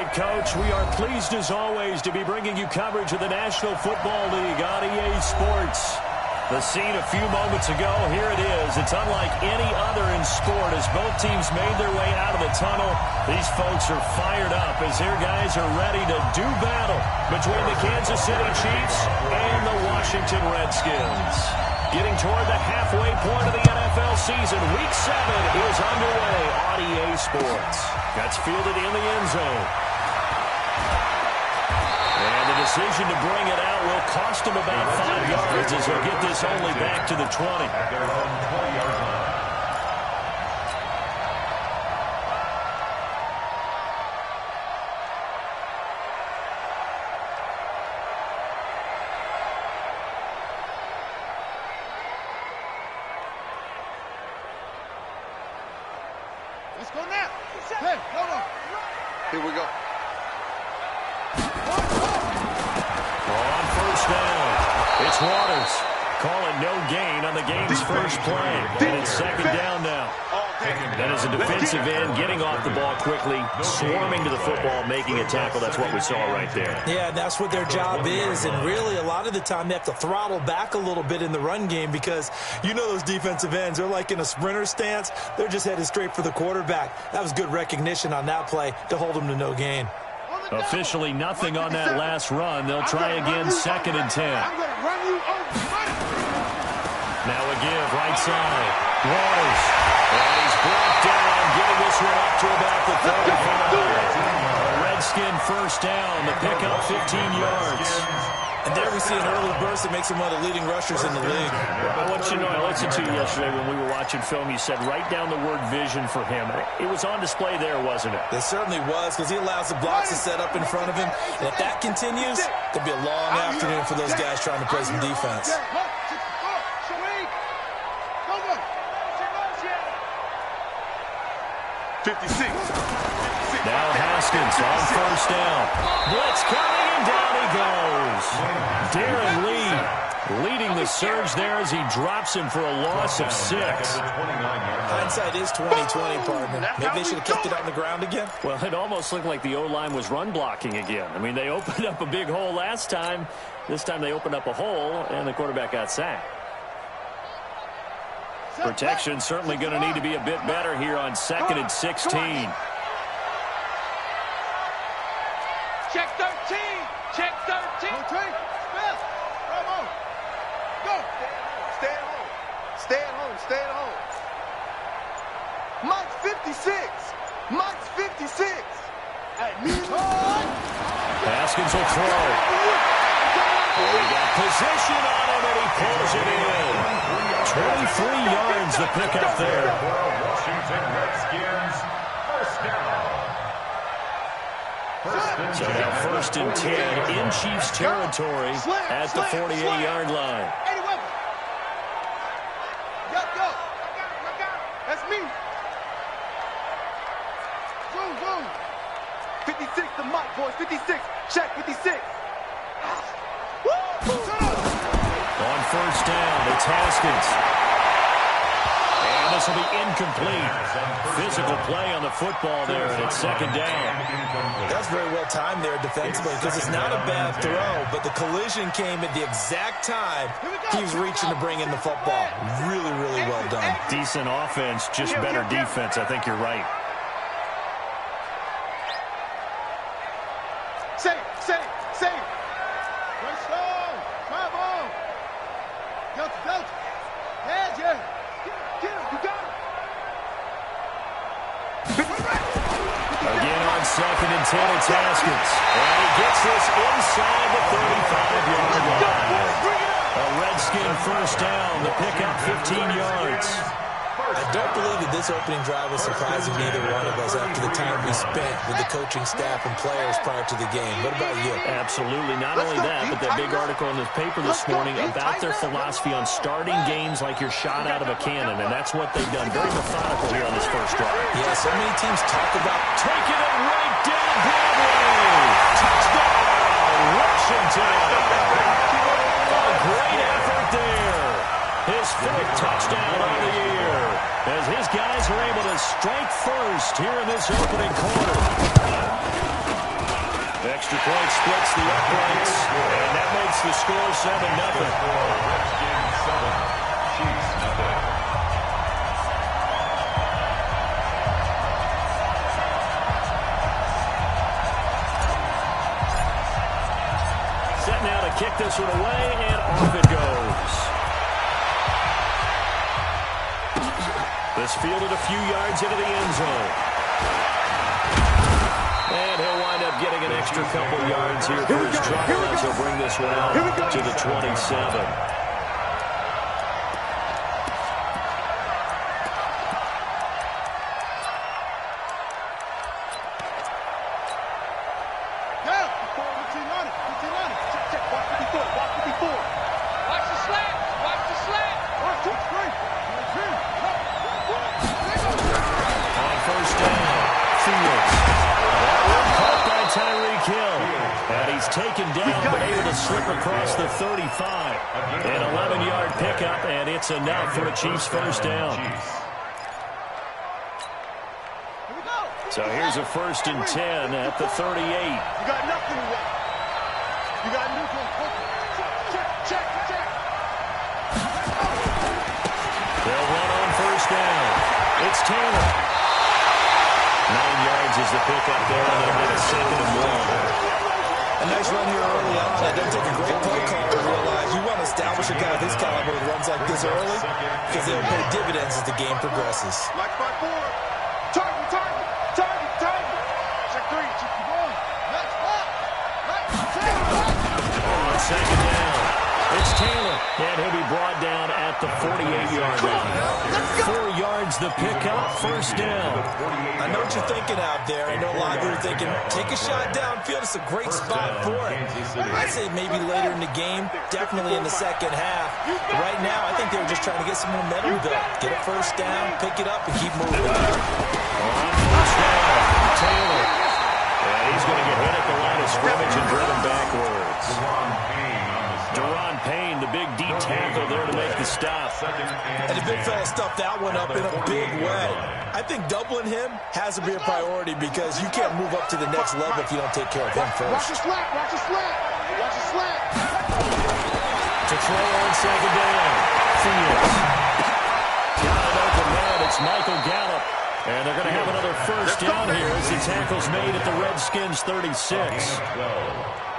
right, Coach. We are pleased, as always, to be bringing you coverage of the National Football League on EA Sports. The scene a few moments ago, here it is. It's unlike any other in sport as both teams made their way out of the tunnel. These folks are fired up as their guys are ready to do battle between the Kansas City Chiefs and the Washington Redskins. Getting toward the halfway point of the NFL season, Week 7 is underway on EA Sports. That's fielded in the end zone. And the decision to bring it out will cost him about 5 yards as he'll get this only back to the 20. Their own 20-yard line. Let's go now. Hey, come on. Here we go. On first down, it's Waters. Call it no gain on the game's first play. And it's second down now. And as a defensive end, getting off the ball quickly, swarming to the football, making a tackle. That's what we saw right there. Yeah, that's what their job is. And really, a lot of the time, they have to throttle back a little bit in the run game because you know those defensive ends, they're like in a sprinter stance. They're just headed straight for the quarterback. That was good recognition on that play to hold them to no gain. Officially nothing on that last run. They'll try again, second and 10. Now a give, right side. Waters. And he's brought down, getting this one up to about the 35. A Redskin first down. The pickup 15 yards. And there we see an early burst that makes him one of the leading rushers in the league. I want you to know, I listened to you yesterday when we were watching film. You said write down the word vision for him. It was on display there, wasn't it? It certainly was because he allows the blocks to set up in front of him. And if that continues, it'll be a long afternoon for those guys trying to play some defense. 56. Now Haskins on first down. Blitz coming, and down he goes. Darren Lee leading the surge there as he drops him for a loss of 6. Hindsight is 20/20, partner. Maybe they should have kept it on the ground again. Well, it almost looked like the O-line was run blocking again. I mean, they opened up a big hole last time. This time they opened up a hole, and the quarterback got sacked. Protection certainly going to need to be a bit better here on 2nd and 16. Check 13. Check 13. Come on. Go. Stay at home. Stay at home. Stay at home. Mike's 56. Mike's 56. Haskins will throw. He got position on him, and he pulls it in. 23 yards the pickup there. Washington Redskins, first down. So now 1st and 10 in Chiefs territory at the 48-yard line. Go. That's me. Zoom. 56 to Mike, boys. 56. Check 56. On first down, it's Haskins. And this will be incomplete. Physical play on the football there, and it's second down. That's very well timed there defensively because it's not a bad throw, but the collision came at the exact time he was reaching to bring in the football. Really, really well done. Decent offense, just better defense. I think you're right. Save. Great strong. Drive on. Delta. Head, yeah. Get him. You got him. Again on 2nd and 10, it's Haskins. And he gets this inside the 35-yard line. A Redskin first down. The pickup 15 yards. I don't believe that this opening drive was surprising neither one of us after the time we spent with the coaching staff and players prior to the game. What about you? Absolutely. Not only that, but that big article in the paper this morning about their philosophy on starting games like you're shot out of a cannon, and that's what they've done. Very methodical here on this first drive. Yeah, so many teams talk about taking it right down Broadway. Touchdown, Washington. A great effort there. His 4th touchdown of the year, as his guys are able to strike first here in this opening quarter. Extra point splits the uprights, and that makes the score 7-0. Redskins 7, Chiefs nothing. Set now to kick this one away, and off it goes. This fielded a few yards into the end zone. And he'll wind up getting an extra couple yards here for his trouble as he'll bring this one out to the 27. Taken down, but able to slip across the 35. An 11-yard pickup, and it's enough for a Chiefs first down. So here's a 1st and 10 at the 38. You got nothing to win. You got neutral. Check. They'll run on 1st down. It's Taylor. 9 yards is the pickup there, and they'll get a 2nd and 1. A nice run here early on. It doesn't take a great play call to realize you want to establish a guy of his caliber that runs like this early because they'll pay dividends as the game progresses. Like by 4. Target. Check 3. Check the ball. Let's On 2nd down, it's Taylor, and he'll be brought down at the 48-yard line. 4 yards the pickup, 1st down. I know what you're thinking out there. I know a lot of you are thinking, take a shot downfield. It's a great spot for it. I'd say maybe later in the game, definitely in the second half. Right now, I think they were just trying to get some momentum built. Get a 1st down, pick it up, and keep moving. On 1st down, Taylor. And he's going to get hit at the line of scrimmage and driven backwards. Deron Payne, the big D tackle there to make the stop. And the big fella stuffed that one up in a big way. I think doubling him has to be a priority because you can't move up to the next level if you don't take care of him Watch first. the slant. To throw on 2nd down. Fields. Got an open man. It's Michael Gallup. And they're going to have another 1st down here as the tackle's made at the Redskins 36.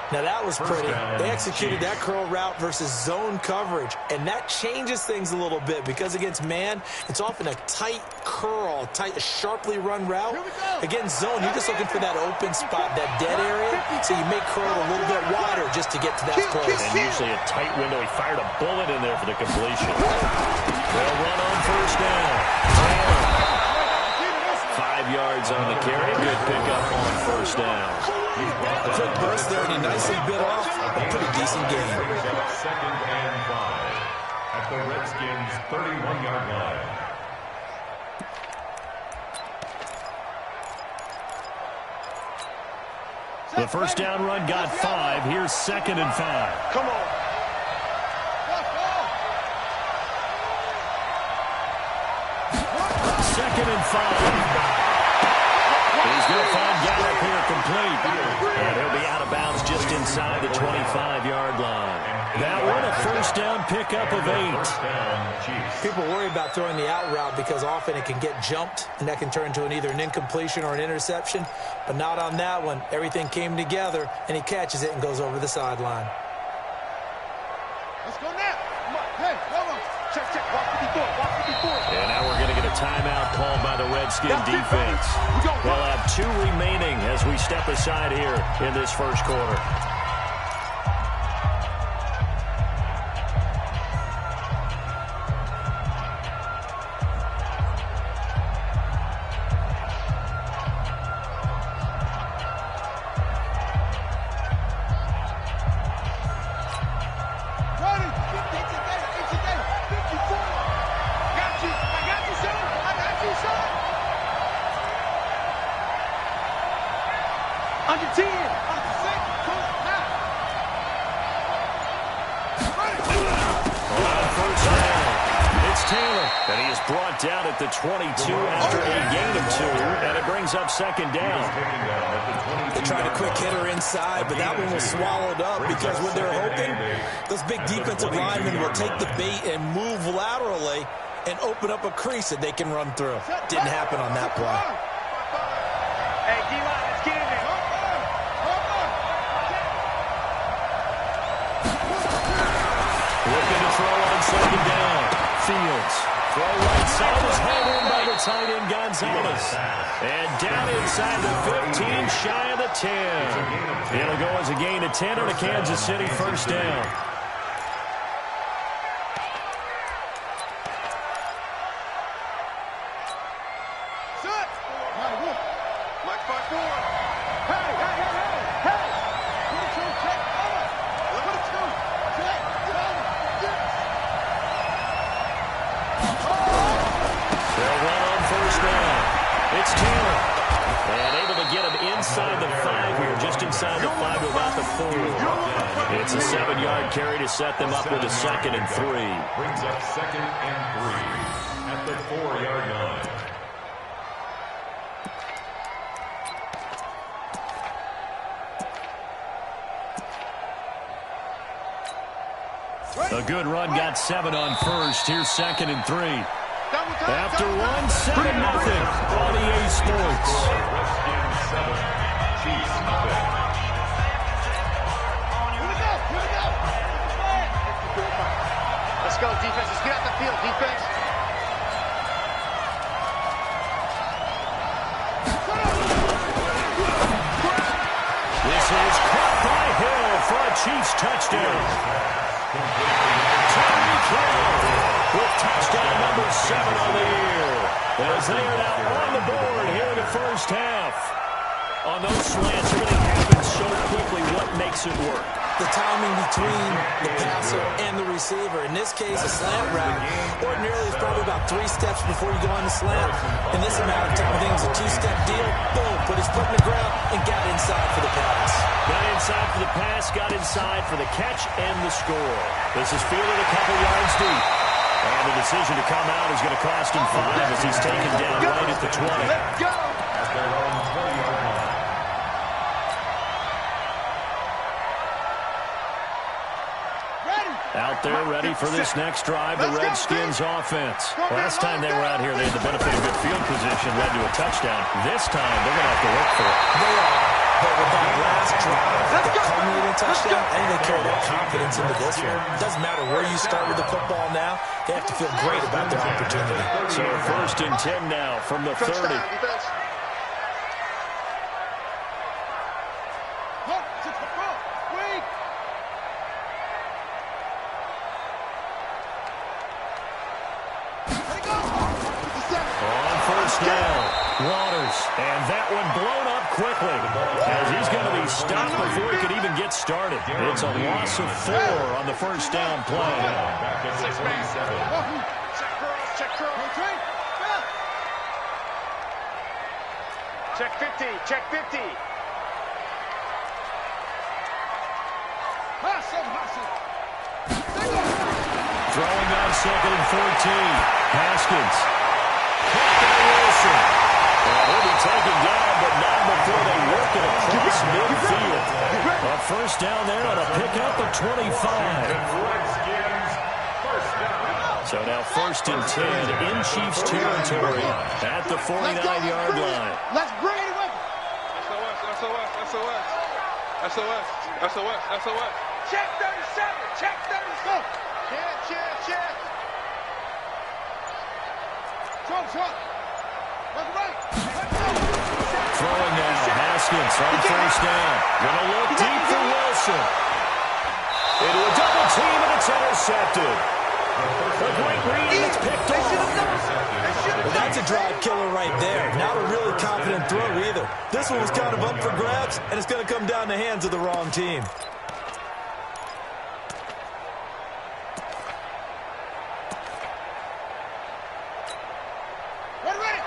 Now that was pretty. They executed that curl route versus zone coverage, and that changes things a little bit because against man, it's often a tight curl, sharply run route. Against zone, you're just looking for that open spot, that dead area, so you make curl a little bit wider just to get to that place. And usually a tight window. He fired a bullet in there for the completion. They'll run on 1st down. 5 yards on the carry. Good pickup on 1st down. A quick burst there, and he nicely bit off a pretty decent game. 2nd and 5 at the Redskins 31-yard line. The 1st down run got 5. Here's 2nd and 5. Come on. 2nd and 5. He's going to find Gallup here complete. And he'll be out of bounds just inside the 25-yard line. That one a 1st down pickup of 8. People worry about throwing the out route because often it can get jumped, and that can turn into either an incompletion or an interception. But not on that one. Everything came together, and he catches it and goes over the sideline. Let's go now. Come on. Hey, come on. Check. Walk 54. And now we're going to get a timeout called by the Redskin defense. They'll have 2 remaining as we step aside here in this 1st quarter. Under 10. Taylor. And he is brought down at the 22 after a gain of 2, and it brings up second down. They tried a quick hitter inside, but that one was swallowed up because what they're hoping, those big defensive linemen will take the bait and move laterally and open up a crease that they can run through. Didn't happen on that play. Hey, D-line, let's get in there. Looking to throw on second down. Fields. Throw right side is held in by the tight end Gonzalez. And down inside the 15, shy of the 10. It'll go as a gain of 10 on a Kansas City first down. It's Taylor. And able to get him inside the 5 here, just inside the 5 to about the 4. It's a 7-yard carry to set them up with a 2nd and 3. Brings up 2nd and 3 at the 4-yard line. A good run got 7 on first. Here's 2nd and 3. After 1, 7-0 on EA Sports. Redskins 7, Chiefs nothing. Let's go, defense. Let's get out the field, defense. This is caught by Hill for a Chiefs touchdown. Tyreek Hill with touchdown number 7 on the year. As they are now on the board here in the first half. On those slants, everything happens so quickly. What makes it work? The timing between the passer and the receiver. In this case, a slant route ordinarily is probably about 3 steps before you go on the slant. In this amount of time, I think it's a 2-step deal. Boom, put his foot in the ground and got inside for the pass. Got inside for the pass, got inside for the catch and the score. This is fielded a couple yards deep. And the decision to come out is going to cost him 5 as he's taken down right at the 20. Let's go. At their own 20-yard line. Out there ready for this next drive, the Redskins offense. Last time they were out here, they had the benefit of good field position, led to a touchdown. This time, they're going to have to work for it. They are. But with that last drive, the culminating touchdown, I think they carry that confidence into this one. It doesn't matter where you start with the football now. They have to feel great about their opportunity. So 1st and 10 now from the 30. Waters, and that one blown up quickly as he's going to be stopped before he could even get started. It's a loss of 4 on the first down play. Back at the 27. Check curl. Check 50. Check 50. Throwing on 2nd and 14. Haskins. Caught by Wilson. And he'll be taken down, but not before they work it across midfield. A first down there on a pickup of 25. Redskins first down. So now 1st and 10 in Chiefs territory at the 49-yard line. Let's bring it with SOS. Check 37. Check 37. Check. Trump. Throwing now, Haskins on first down. Gonna look deep for Wilson. Into a double team, and it's intercepted. A great read, and it's picked off. Well, that's a drive killer right there. Not a really confident throw either. This one was kind of up for grabs, and it's going to come down the hands of the wrong team.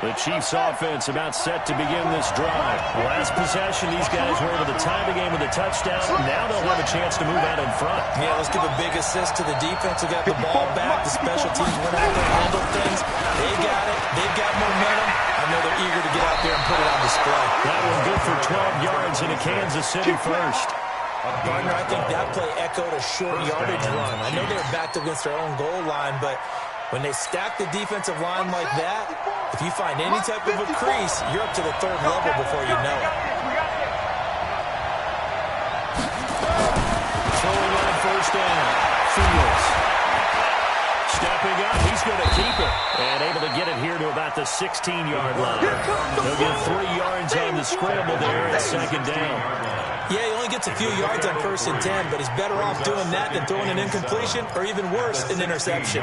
The Chiefs offense about set to begin this drive. Last possession, these guys were able to tie the game with a touchdown. Now they'll have a chance to move out in front. Yeah, let's give a big assist to the defense who got the ball back. The special teams went out there and handled things. They got it. They've got momentum. I know they're eager to get out there and put it on display. That one good for 12 yards in a Kansas City first. Gardner, I think that play echoed a short yardage run. I know they were backed against their own goal line, but when they stack the defensive line like that, if you find any type of a crease, you're up to the third level before you know it. Throwing on first down. Fields. Stepping up, he's going to keep it. And able to get it here to about the 16-yard line. He'll get 3 yards on the scramble there at second down. Yeah, he only gets a few yards on 1st and 10, but he's better off doing that than throwing an incompletion or even worse, an interception.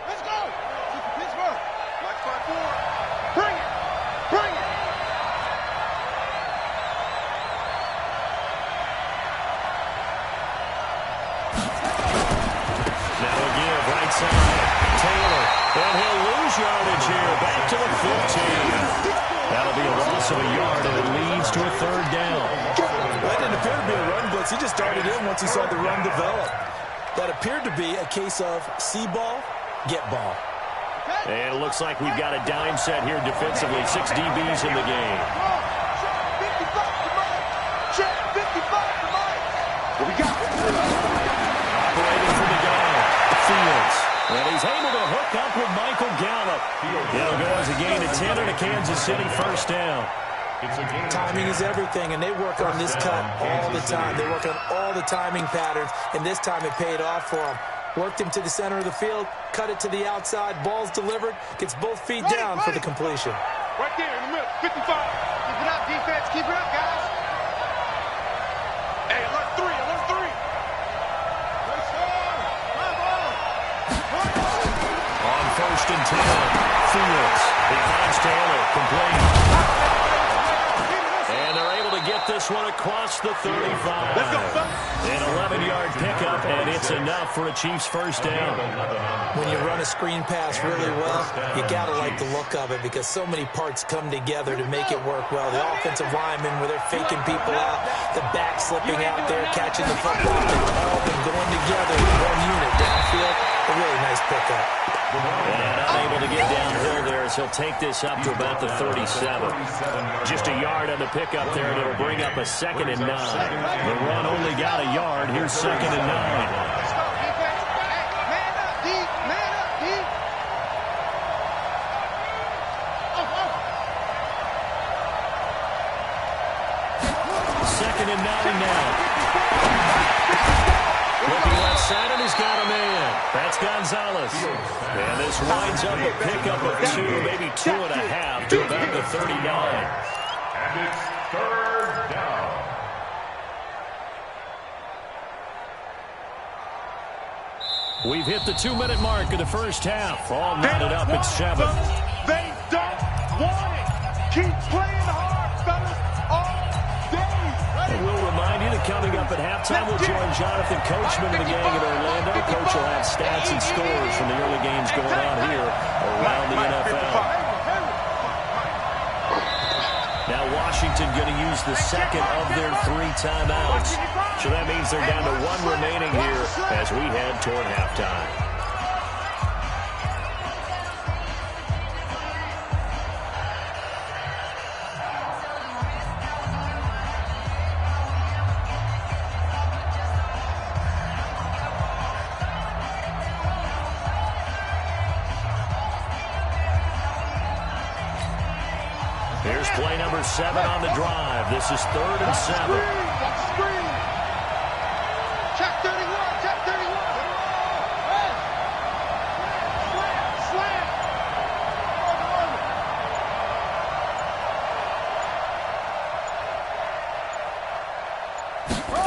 Let's go. Pittsburgh. Watch 5-4. Bring it. Bring it. Now again, right side. Taylor. And he'll lose yardage here. Back to the 15. That'll be a loss of a yard, and it leads to a third down. That didn't appear to be a run blitz. He just darted in once he saw the run develop. That appeared to be a case of see ball, get ball. And it looks like we've got a dime set here defensively. 6 DBs in the game. Check 55 to Mike. What we got? Operating for the gun. Fields. And he's able to hook up with Michael Gallup. He'll go as a gain of 10 and a Kansas City first down. Timing is everything, and they work on this cut all the time. They work on all the timing patterns, and this time it paid off for them. Worked him to the center of the field, cut it to the outside, ball's delivered, gets both feet down for the completion. Right there in the middle, 55. Keep it up, defense. Keep it up, guys. Hey, alert 3, alert 3. On 1st and 10, Fields. He finds Taylor, complete. And they're able to get this one across the 35. Let's go, son. An 11-yard pickup, and it's enough for a Chiefs first down. When you run a screen pass really well, you got to like the look of it because so many parts come together to make it work well. The offensive linemen, where they're faking people out, the back slipping out there, catching the football, all of them going together in one unit downfield. A really nice pickup. And unable to get downhill there as he'll take this up to about the 37. Just a yard on the pickup there, and it'll bring up a 2nd and 9. The run only got a yard. Here's 2nd and 9. Let's go, defense. Hey, man up, D. Man up, D. Second and 9 now. Looking left side, and he's got a man. That's Gonzalez. And this winds up a pickup of 2, maybe 2.5 to about the 39. And it's third down. We've hit the 2-minute mark of the first half. All knotted up at 7. They don't want it. Keep playing hard, fellas, all day. And we'll remind you that coming up at halftime, we'll join Jonathan Coachman and the gang in Orlando. Coach will have stats and scores from the early games going on here around the NFL. Now Washington going to use the second of their 3 timeouts. So that means they're down to 1 remaining here as we head toward halftime. Here's play number 7 on the drive. This is 3rd and 7. Check 31, check 31. Slam.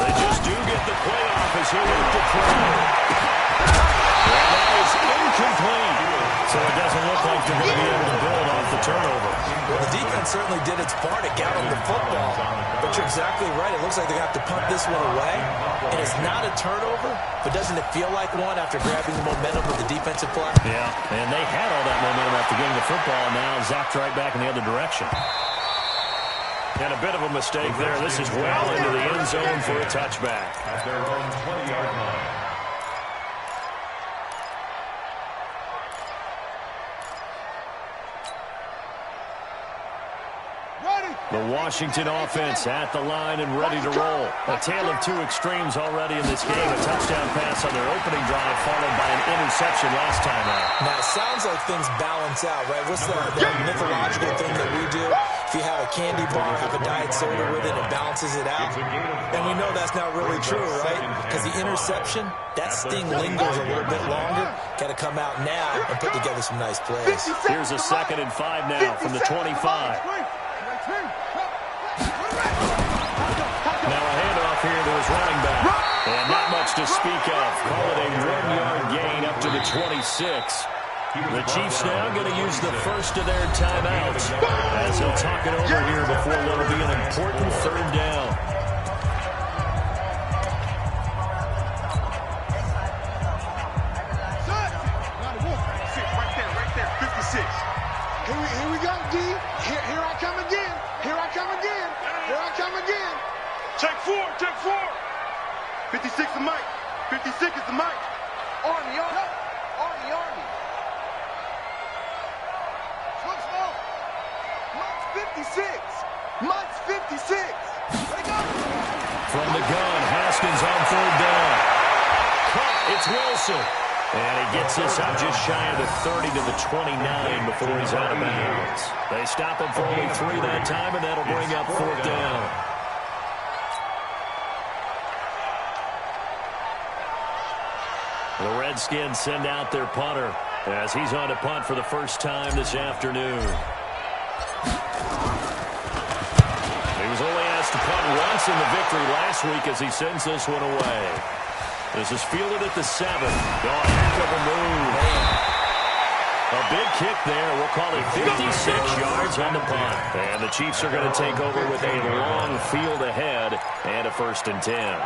They just do get the play off as he went to throw. And that is incomplete. So it doesn't look like they're going to be able to build off the turnover. Well, the defense certainly did its part at gathering the football. But you're exactly right. It looks like they're going to have to punt this one away. And it's not a turnover, but doesn't it feel like one after grabbing the momentum with the defensive play? Yeah, and they had all that momentum after getting the football, and now zapped right back in the other direction. And a bit of a mistake there. This is well into the end zone for a touchback. At their own 20-yard line. The Washington offense at the line and ready to roll. A tale of two extremes already in this game. A touchdown pass on their opening drive followed by an interception last time out. Now, it sounds like things balance out, right? What's the mythological thing that we do? If you have a candy bar, have a diet soda with it, it balances it out. And we know that's not really true, right? Because the interception, that sting lingers a little bit longer. Got to come out now and put together some nice plays. Here's a 2nd and 5 now from the 25. Now a handoff here to his running back. And not much to speak of. Call it a 1-yard gain up to the 26. The Chiefs now going to use the first of their timeouts as they'll talk it over here before what will be an important 3rd down. Right there, 56. Here we go, D. Here I come again. Here I come again. Here I come again. Check 4. 56 is Mike. 56 is the Mike. Army. Mike's 56. Let go. From the gun, Haskins on 3rd down. Caught, it's Wilson. And he gets this up just shy of the 30 to the 29 before he's out of bounds. They stop him for only 3 that time, and that'll bring up 4th down. The Redskins send out their punter as he's on to punt for the first time this afternoon. He was only asked to punt once in the victory last week as he sends this one away. This is fielded at the 7. Oh, heck of a move. A big kick there. We'll call it 56 yards on the punt. And the Chiefs are going to take over with a long field ahead and a 1st and 10.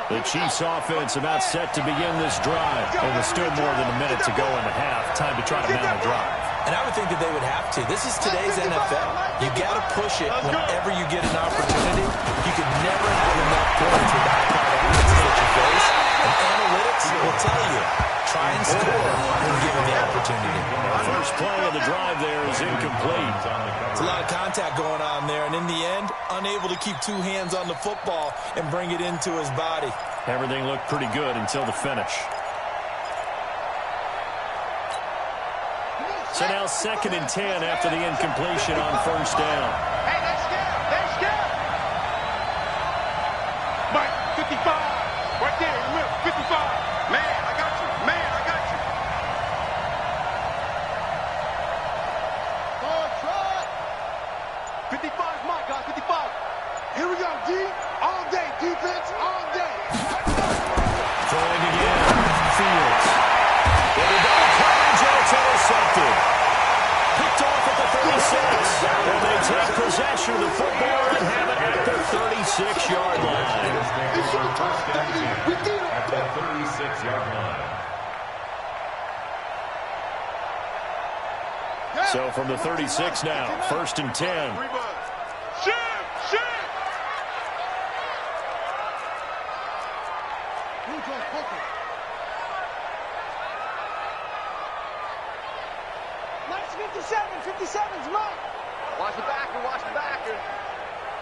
The Chiefs offense about set to begin this drive. And with still more than a minute to go in the half, time to try to mount a drive. And I would think that they would have to. This is today's NFL. You got to push it whenever you get an opportunity. You can never have enough points with the high-powered offenses that you face. And analytics will tell you, try and score when given the opportunity. The first play of the drive there is incomplete. It's a lot of contact going on there, and in the end, unable to keep 2 hands on the football and bring it into his body. Everything looked pretty good until the finish. So now 2nd and 10 after the incompletion on 1st down. Hey, that's scared. Mike, 55. Right there in the middle, 55. Man, I got you. 55 is Mike, guys, 55. Here we go, D. All day, defense, all day. Throwing again. Fields. With a double coverage, and it's intercepted. Picked off at the 36. And they take possession of the football and have it at the 36-yard line. At the 36-yard line. So from the 36 now, 1st and 10. Shit! Mike's 57's Mike. Watch the backer.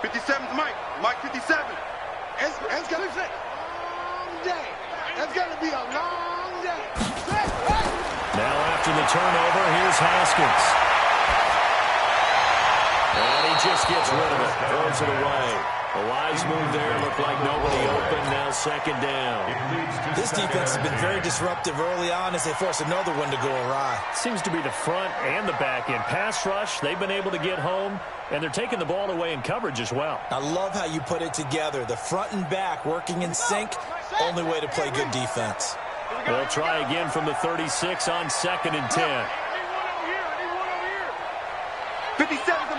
57's Mike. Mike 57. It's gonna be a long day. It's gonna be a long day. Now after the turnover, here's Haskins. And he just gets rid of it, throws it away. A wise move there, looked like nobody open, now 2nd down. This defense has been very disruptive early on as they force another one to go awry. Seems to be the front and the back end. Pass rush, they've been able to get home, and they're taking the ball away in coverage as well. I love how you put it together. The front and back working in sync, only way to play good defense. They'll try again from the 36 on 2nd and 10. I need one over here. 57's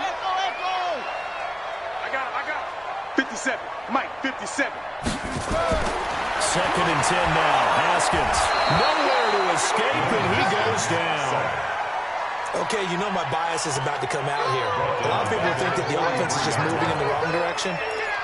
I got it. 57. Mike, 57. Second and 10 now. Haskins. Nowhere to escape, and he goes down. Okay, you know my bias is about to come out here. A lot of people think that the offense is just moving in the wrong direction.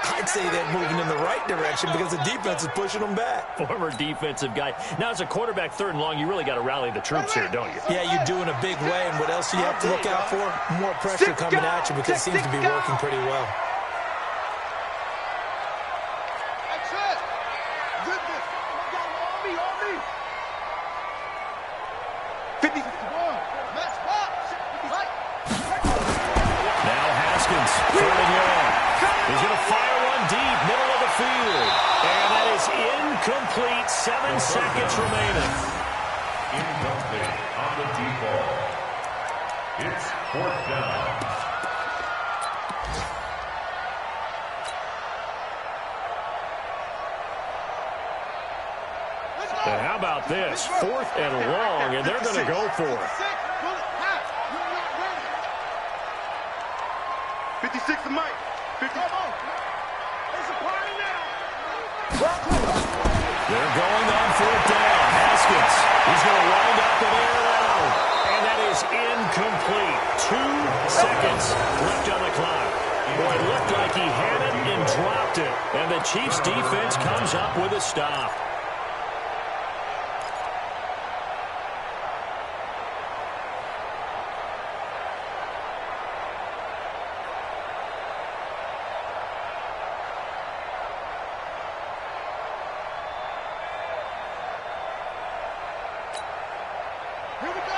I'd say they're moving in the right direction because the defense is pushing them back. Former defensive guy. Now, as a quarterback, 3rd and long, you really got to rally the troops here, don't you? Yeah, you do in a big way, and what else do you have to look out for? More pressure coming at you because it seems to be working pretty well. That's it. Good. On me. 51. Let's pop. Now Haskins, 3rd and long. He's going to fire one deep, middle of the field. And that is incomplete. 7 seconds remaining. Incomplete on the deep ball. It's 4th down. And how about this? 4th and long, and they're going to go for it. 56 to Mike. 50. It's a party now. They're going on 4th down. Haskins. He's going to wind up and air it out. And that is incomplete. 2 seconds left on the clock. Boy, it looked like he had it and dropped it. And the Chiefs defense comes up with a stop.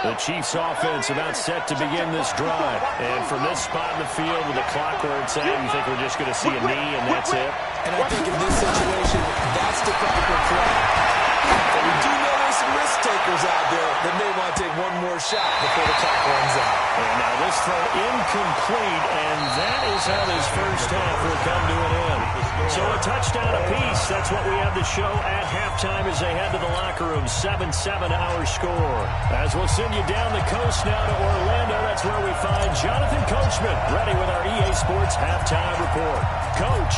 The Chiefs offense about set to begin this drive. And from this spot in the field with the clock where it's at, you think we're just going to see a knee and that's it? And I think in this situation, that's the proper play. But we do know there's some risk takers out there that may want to take one more shot before the clock runs out. And now this throw incomplete, and that is how this first half will come to an end. So a touchdown apiece. That's what we have to show at halftime as they head to the locker room. 7-7 our score. As we'll send you down the coast now to Orlando, that's where we find Jonathan Coachman ready with our EA Sports halftime report. Coach,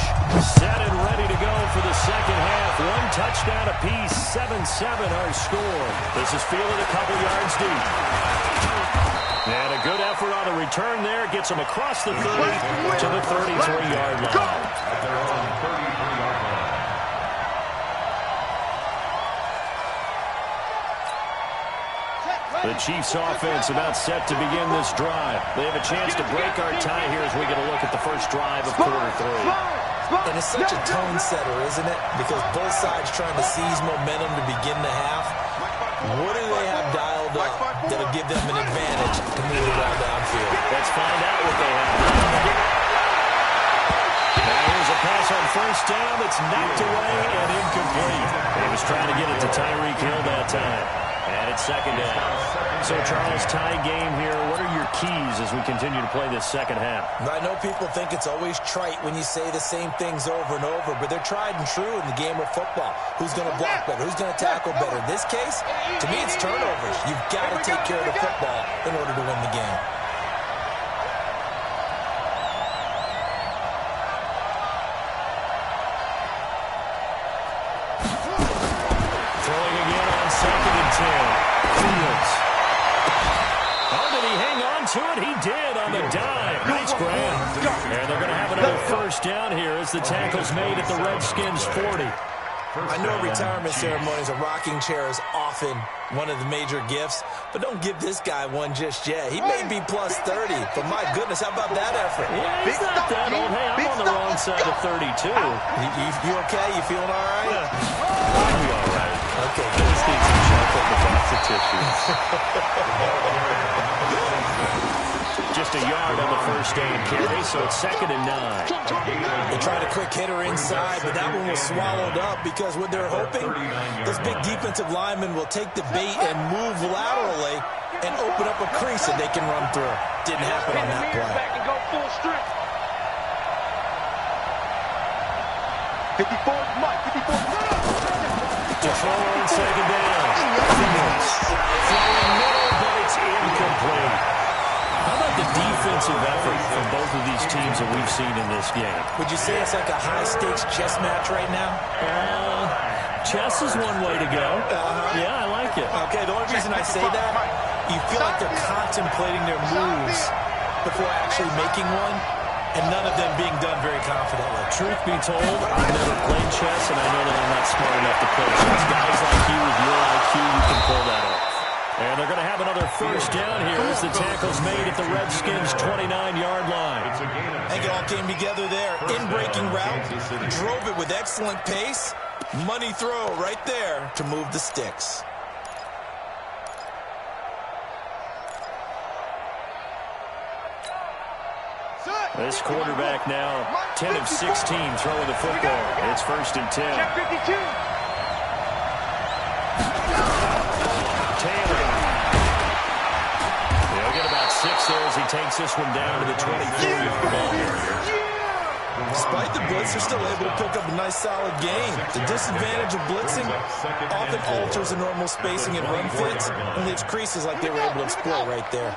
set and ready to go for the second half. 1 touchdown apiece. 7-7 our score. This is fielded a couple yards deep. And a good effort on the return there. Gets them across the 30 to the 33-yard line. At their own 33-yard line. The Chiefs offense about set to begin this drive. They have a chance to break our tie here as we get a look at the first drive of quarter 3. And it's such a tone setter, isn't it? Because both sides trying to seize momentum to begin the half. What do they have dialed up that'll give them an advantage to move the ball downfield? Let's find out what they have. Now here's a pass on first down that's knocked away and incomplete. He was trying to get it to Tyreek Hill that time. And it's second down. So, Charles, tie game here. What are your keys as we continue to play this second half? I know people think it's always trite when you say the same things over and over, but they're tried and true in the game of football. Who's going to block better? Who's going to tackle better? In this case, to me, it's turnovers. You've got to take care of the football in order to win the game. Throwing again on 2nd and 10. Fields. Oh, did he hang on to it? He did on the dive. Nice grab. And they're going to have another first down here as the tackle's made at the Redskins 40. I know retirement ceremonies, a rocking chair is often one of the major gifts, but don't give this guy one just yet. He may be plus 30, but my goodness, how about that effort? Yeah, he's not that old. Hey, I'm on the wrong side of 32. You okay? You feeling all right? Yeah. I'll be all right. Okay, Just need some chocolate and a box of tissues. Just a yard on the first down carry, so it's 2nd and 9. They tried a quick hitter inside, but that one was swallowed up because what they're hoping, those big defensive linemen will take the bait and move laterally and open up a crease that they can run through. Didn't happen on that play. 54 Mike. 54. To throw on 2nd down. Throwing middle, but it's incomplete. How about the defensive effort from both both of these teams that we've seen in this game. Would you say it's like a high-stakes chess match right now? Chess is one way to go. Yeah, I like it. Okay, the only reason I say that, you feel like they're contemplating their moves before actually making one, and none of them being done very confidently. Truth be told, I've never played chess, and I know that I'm not smart enough to play chess. Guys like you with your IQ, you can pull that off. And they're going to have another first down here as the tackle's made at the Redskins' 29-yard line. I think it all came together there. In-breaking route, drove it with excellent pace. Money throw right there to move the sticks. This quarterback now 10 of 16 throwing the football. It's 1st and 10. Taylor. They'll get about 6 there as he takes this one down to the 24-yard line. Despite the blitz, they're still able to pick up a nice solid gain. The disadvantage of blitzing often alters the normal spacing and run fits and leaves creases like they were able to exploit right there.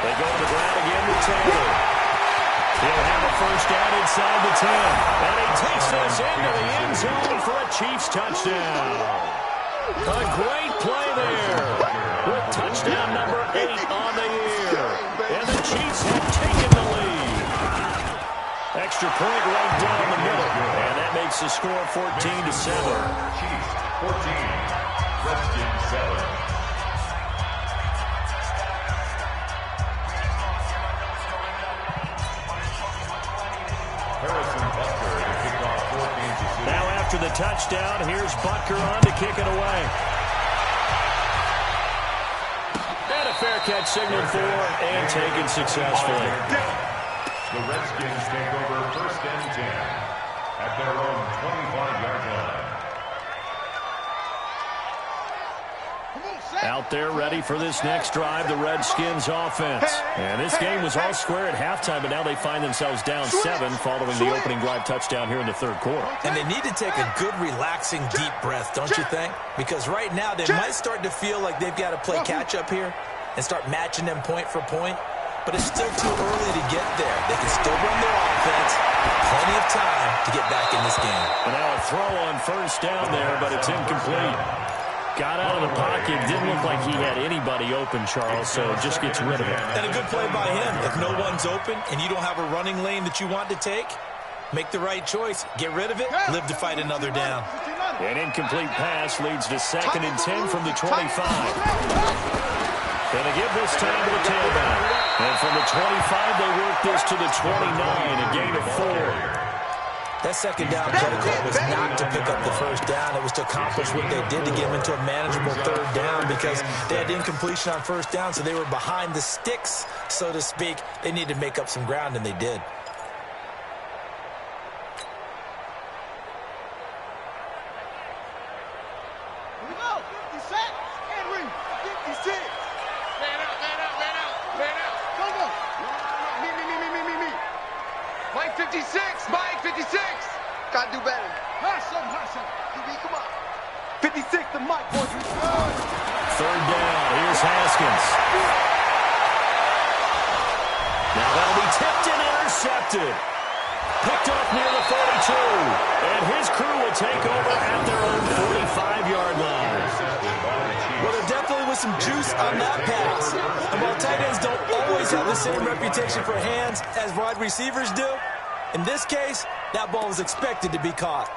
They go to the ground again with Taylor. He'll have a first down inside the 10. And he takes this into the end zone for a Chiefs touchdown. A great play there with touchdown number 8 on the year. And the Chiefs have taken the lead. Extra point right down the middle. And that makes the score 14-7. Chiefs 14, Redskins 7. Now after the touchdown, here's Butker on to kick it away. And a fair catch signaled for and taken successfully. The Redskins take over 1st and 10 at their own 25-yard line. Out there ready for this next drive, the Redskins offense. And this game was all square at halftime, but now they find themselves down 7 following the opening drive touchdown here in the 3rd quarter. And they need to take a good, relaxing, deep breath, don't you think? Because right now they might start to feel like they've got to play catch-up here and start matching them point for point. But it's still too early to get there. They can still run their offense. Plenty of time to get back in this game. And now a throw on first down there, but it's incomplete. Got out of the pocket. Didn't look like he had anybody open, Charles, so just gets rid of it. And a good play by him. If no one's open and you don't have a running lane that you want to take, make the right choice. Get rid of it. Live to fight another down. An incomplete pass leads to 2nd and 10 from the 25. Going to give this time to the tailback. And from the 25, they work this to the 29, a gain of 4. That second down protocol was not to pick up the first down. It was to accomplish what they did to get them into a manageable 3rd down because they had incompletion on first down, so they were behind the sticks, so to speak. They needed to make up some ground, and they did. Here we go. 56. Henry. 56. Man out, man out, man out, man out. Go, go. Me. Mike 56. Mike 56. Gotta do better. Hustle. Come on. 56 to Mike, boys. 3rd down. Here's Haskins. Now that'll be tipped and intercepted. Picked off near the 42. And his crew will take over at their own 45-yard line. Well, there definitely was some juice on that pass. And while tight ends don't always have the same reputation for hands as wide receivers do, in this case, that ball was expected to be caught.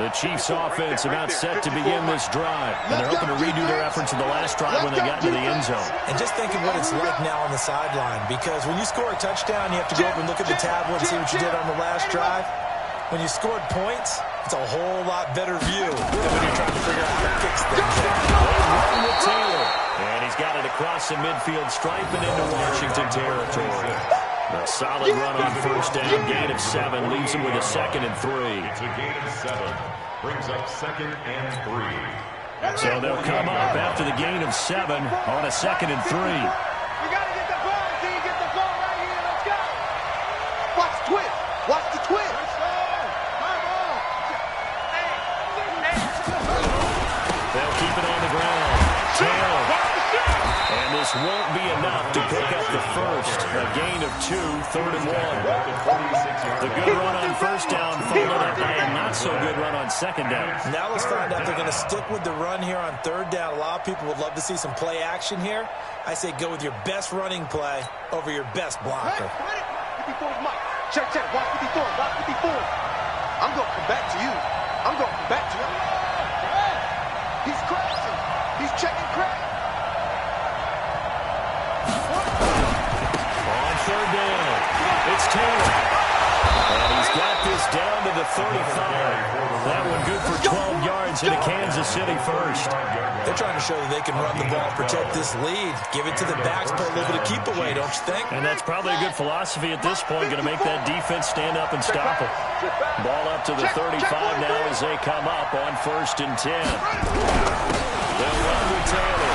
The Chiefs offense about set to begin this drive. And they're hoping to redo their efforts in the last drive when they got into the end zone. And just think of what it's like now on the sideline. Because when you score a touchdown, you have to go over and look at the tablet and see what you did on the last drive. When you scored points, it's a whole lot better view than when you're trying to figure out how to fix things. Run with Taylor. And he's got it across the midfield stripe and into Washington territory. A solid run on first down, gain of 7, leaves him with a 2nd and 3. It's a gain of 7, brings up 2nd and 3. So they'll come up after the gain of 7 on a 2nd and 3. We got to get the ball, D. Get the ball right here. Let's go. points won't be enough to pick up the first. A gain of 2, 3rd and 1. The good run on first down followed up by a not-so-good run on second down. Now let's find out they're going to stick with the run here on 3rd down. A lot of people would love to see some play action here. I say go with your best running play over your best blocker. 54 is Mike. Check, watch 54, watch 54. I'm going to come back to you. I'm going to come back to you. He's crashing. He's checking crack. On 3rd down, it's Taylor. And he's got this down to the 35. That one good for 12 yards into Kansas City first. They're trying to show that they can run the ball, protect this lead. Give it to the backs, play a little bit of keep away, don't you think? And that's probably a good philosophy at this point. Going to make that defense stand up and stop them. Ball up to the 35 now as they come up on 1st and 10. They'll run with Taylor.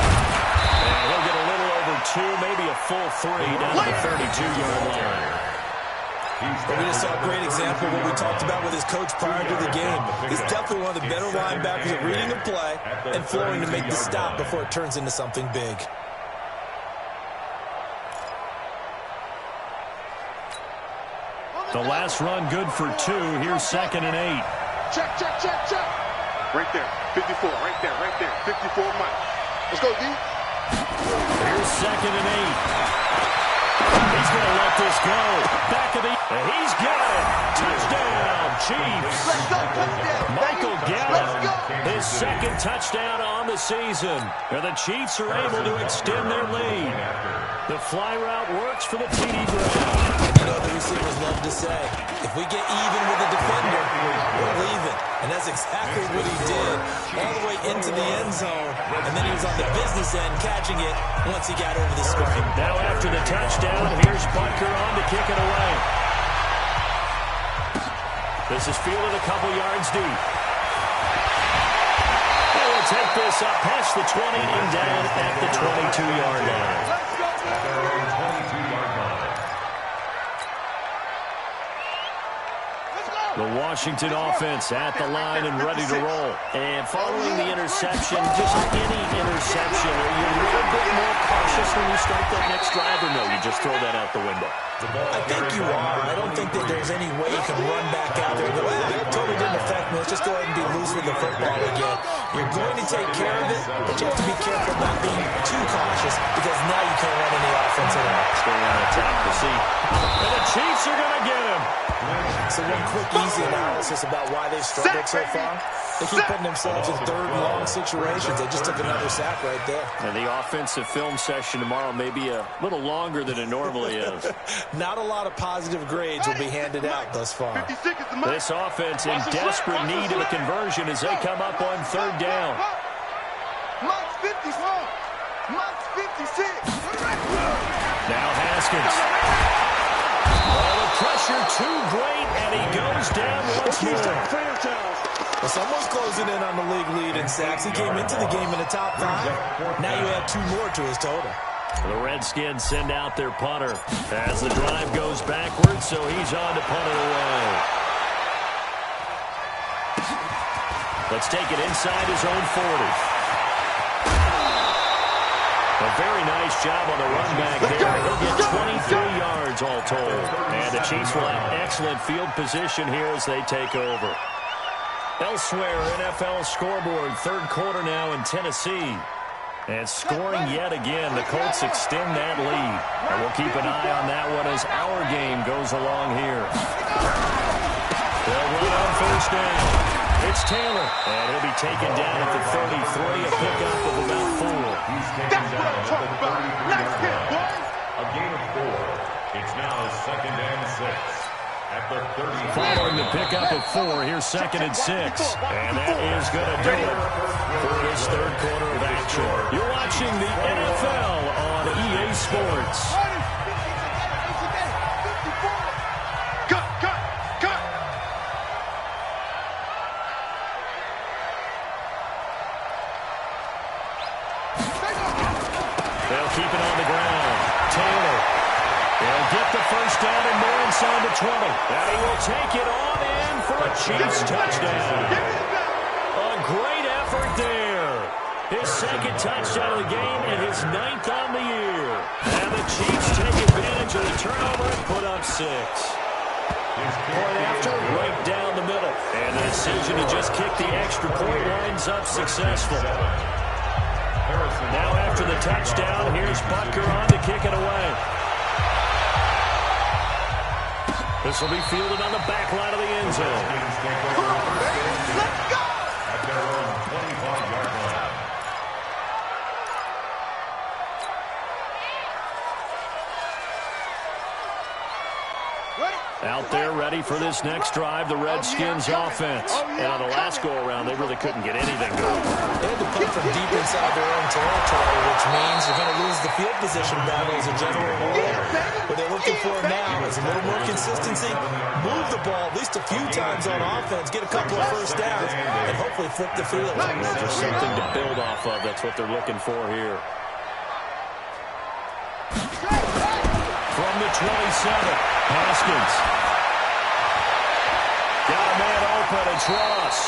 And he'll get a little over 2, maybe a full 3 down to the 32-yard line. But we just saw a great example of what we talked about with his coach prior to the game. He's definitely one of the better linebackers at reading the play and flowing to make the stop before it turns into something big. The last run good for 2. Here's 2nd and 8. Check. Right there, 54, right there. 54 Mike. Let's go, D. Here's 2nd and 8. He's going to let this go. Back of the... And he's got it. Touchdown, Chiefs. Let's go, touchdown. Michael Gallup, Let's go. his 2nd touchdown on the season. And the Chiefs are able to extend their lead. The fly route works for the TD Brown. You know, the receivers love to say, if we get even with the defender, we're leaving. And that's exactly what he did, all the way into the end zone. And then he was on the business end catching it once he got over the screen. Now after the touchdown, here's Butker on to kick it away. This is fielded a couple yards deep. They will take this up past the 20 and down at the 22-yard line. The Washington offense at the line and ready to roll. And following the interception, just any interception, are you a little bit more cautious when you start that next drive, or no, you just throw that out the window? I think you are. I don't think that there's any way you can run back out there and go, it totally didn't affect me. Let's just go ahead and be loose with the football again. You're going to take care of it, but you have to be careful not being too cautious because now you can't run any offense at all. Still on attack to see. And the Chiefs are going to get him. So one quick, easy analysis about why they've struggled so far. They keep putting themselves in 3rd and long situations. They just took another sack right there. And the offensive film session tomorrow may be a little longer than it normally is. Not a lot of positive grades will be handed out thus far. This offense in desperate need of a conversion as they come up on 3rd down. Mike's 54. Mike's 56. Now Haskins. Oh, the pressure too great, and he goes down once more. Well, someone's closing in on the league lead in sacks. He came into the game in the top 5. Now you add 2 more to his total. The Redskins send out their punter as the drive goes backwards, so he's on to punt it away. Let's take it inside his own 40. A very nice job on the run back there. He'll get 23 yards all told. And the Chiefs will have excellent field position here as they take over. Elsewhere, NFL scoreboard, 3rd quarter now in Tennessee. And scoring yet again, the Colts extend that lead. And we'll keep an eye on that one as our game goes along here. They'll run on 1st down. It's Taylor, and he'll be taken down at the 33, a pickup of about 4. That's what I'm talking about. Nice hit, boy. A gain of 4. It's now 2nd and 6. At the 30. Following the pickup of 4, here's 2nd and 6. And that is going to do it for this 3rd quarter of action. You're watching the NFL on EA Sports. Cut. They'll keep it on the ground. Taylor. They'll get the 1st down and more inside the 20. And he will take it on in for a Chiefs touchdown. A great effort there. His second touchdown of the game and his 9th on the year. And the Chiefs take advantage of the turnover and put up 6. Point after, right down the middle. And the decision to just kick the extra point winds up successful. Now after the touchdown, here's Butker on to kick it away. This will be fielded on the back line of the end zone. Come on, baby. Let's go! At their own 25-yard line. Out there ready for this next drive, the Redskins offense. And on the last go-around, they really couldn't get anything going. They had to punt from deep inside their own territory, which means they're going to lose the field position battle as a general rule. What they're looking for now is a little more consistency, move the ball at least a few times on offense, get a couple of first downs, and hopefully flip the field. Just something to build off of. That's what they're looking for here. From the 27, Haskins. Got a man open, it's Ross.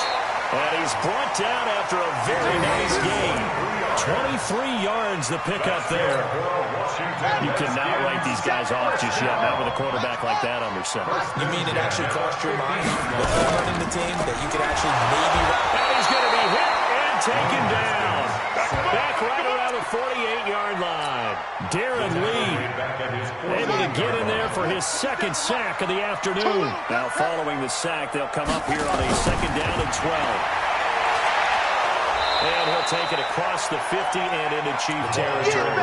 And he's brought down after a very nice game. 23 yards the pickup there. You cannot write these guys off just yet, not with a quarterback like that under center. You mean it actually crossed your mind with running the team that you could actually maybe... And he's going to be hit and taken down. Back right around the 48-yard line. Darren Lee able to get in there for his second sack of the afternoon. Now following the sack, they'll come up here on a 2nd down and 12. And he'll take it across the 50 and into Chief territory.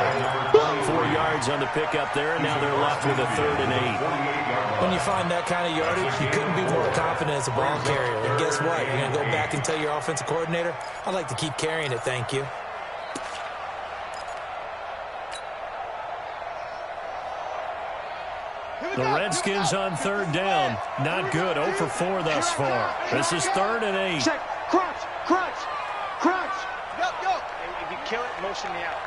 4 yards on the pickup there, and now they're left with a 3rd and 8. When you find that kind of yardage, you couldn't be more confident as a ball carrier. And guess what? You're going to go back and tell your offensive coordinator, I'd like to keep carrying it, thank you. The Redskins on 3rd down. Not good. 0 for 4 thus far. This is 3rd and 8. Check. Crunch. Crunch. Crunch. Yup, yup. If you kill it, motion me out.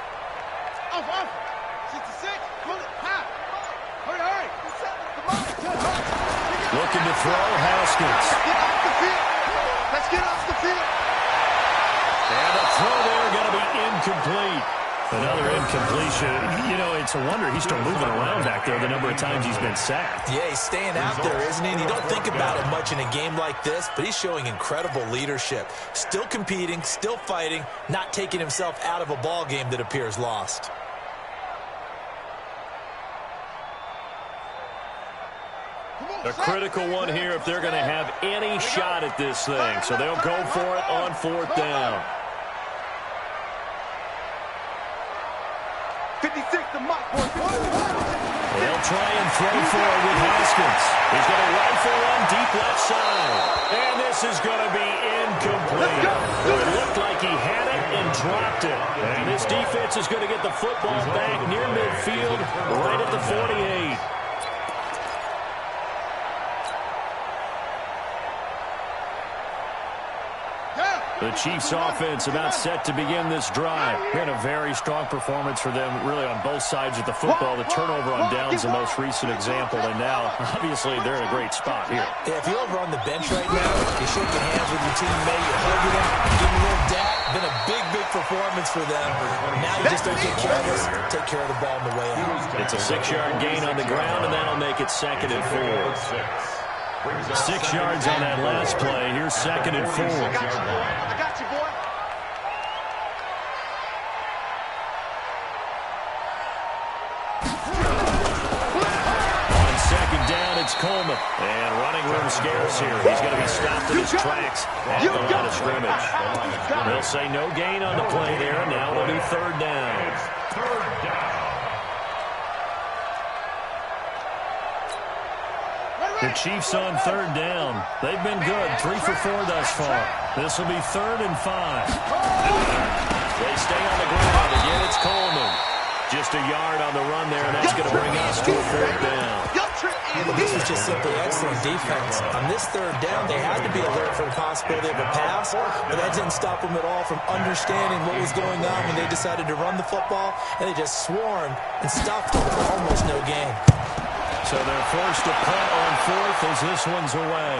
Off. 66. Pull it. Half. Hurry. Come on. Looking to throw, Haskins. Get off the field. Let's get off the field. And the throw there going to be incomplete. Another incompletion. You know, it's a wonder he's still moving around back there the number of times he's been sacked. Yeah, he's staying out there, isn't he? And you don't think about it much in a game like this, but he's showing incredible leadership. Still competing, still fighting, not taking himself out of a ball game that appears lost. A critical one here if they're going to have any shot at this thing. So they'll go for it on 4th down. 56 to Mike. They'll try and throw for it with Haskins. He's going to rifle one deep left side. And this is going to be incomplete. It looked like he had it and dropped it. And this defense is going to get the football back near midfield, right at the 48. The Chiefs offense about set to begin this drive. Been a very strong performance for them really on both sides of the football. The turnover on downs the most recent example, and now obviously they're in a great spot here. Yeah, if you're over on the bench right now, you're shaking hands with your teammate, you're hugging him, giving a little dap. Been a big performance for them. Now you just don't get careless. Take care of the ball on the way out. It's a 6-yard gain on the ground, and that'll make it 2nd and 4. 6 yards on that last play. Here's 2nd and 4. I got you, boy. On 2nd down, it's Coleman. And running room scarce here. He's going to be stopped in his tracks at the line of scrimmage. They'll say no gain on the play there. Now it'll be 3rd down. The Chiefs on 3rd down. They've been good. 3 for 4 thus far. This will be 3rd and 5. They stay on the ground. Again, it's Coleman. Just a yard on the run there, and that's going to bring us to a 4th down. Well, this was just simply excellent defense. On this 3rd down, they had to be alert for the possibility of a pass, but that didn't stop them at all from understanding what was going on when they decided to run the football, and they just swarmed and stopped them for almost no gain. So they're forced to punt on 4th as this one's away.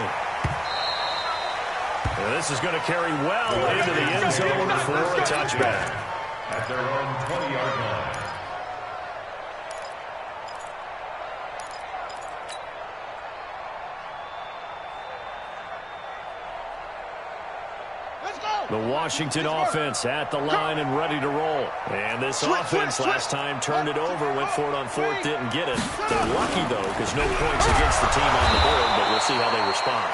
And this is going to carry well into the end zone for a touchback. At their own 20-yard line. The Washington offense at the line and ready to roll. And this offense last time turned it over, went for it on fourth, didn't get it. They're lucky, though, because no points against the team on the board, but we'll see how they respond.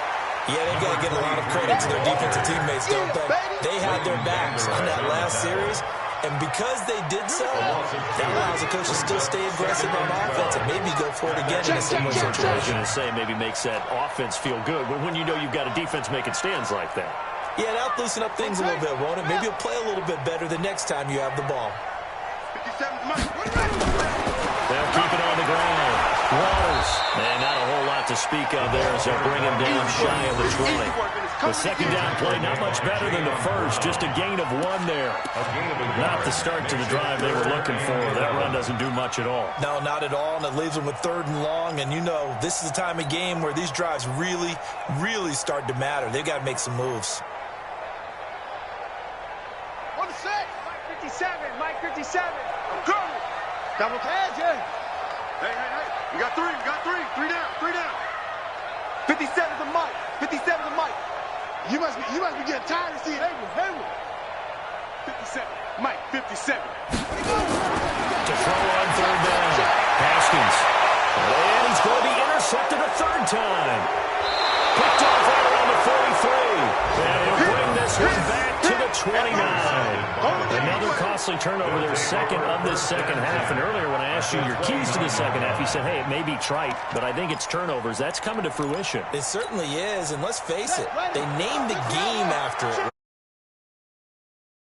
Yeah, they've got to give a lot of credit to their defensive teammates, don't they? They had their backs on that last series, and because they did so, that allows the coach to still stay aggressive on offense and maybe go for it again in a similar situation. I was going to say maybe makes that offense feel good, but when you know you've got a defense making stands like that. Yeah, that'll loosen up things a little bit, won't it? Maybe you'll play a little bit better the next time you have the ball. They'll keep it on the ground. Waters. And not a whole lot to speak of there as they'll bring him down shy of the 20. The second down play, not much better than the first. Just a gain of 1 there. Not the start to the drive they were looking for. That run doesn't do much at all. No, not at all, and it leaves them with 3rd and long. And you know, this is the time of game where these drives really, really start to matter. They've got to make some moves. Mike 57. I'm coming. Double edge, yeah. Hey. You got 3. You got 3. 3 down. 3 down. 57's a Mike. 57's a Mike. You must be getting tired of seeing Hayward. 57. Mike 57. To throw on 3rd down. Haskins. And he's going to be intercepted a 3rd time. Picked off right around the 43. And he'll bring this one back to the 29. Another costly turnover, their second of this second half. And earlier when I asked you your keys to the second half, you said, hey, it may be trite, but I think it's turnovers. That's coming to fruition. It certainly is, and let's face it, they named the game after it.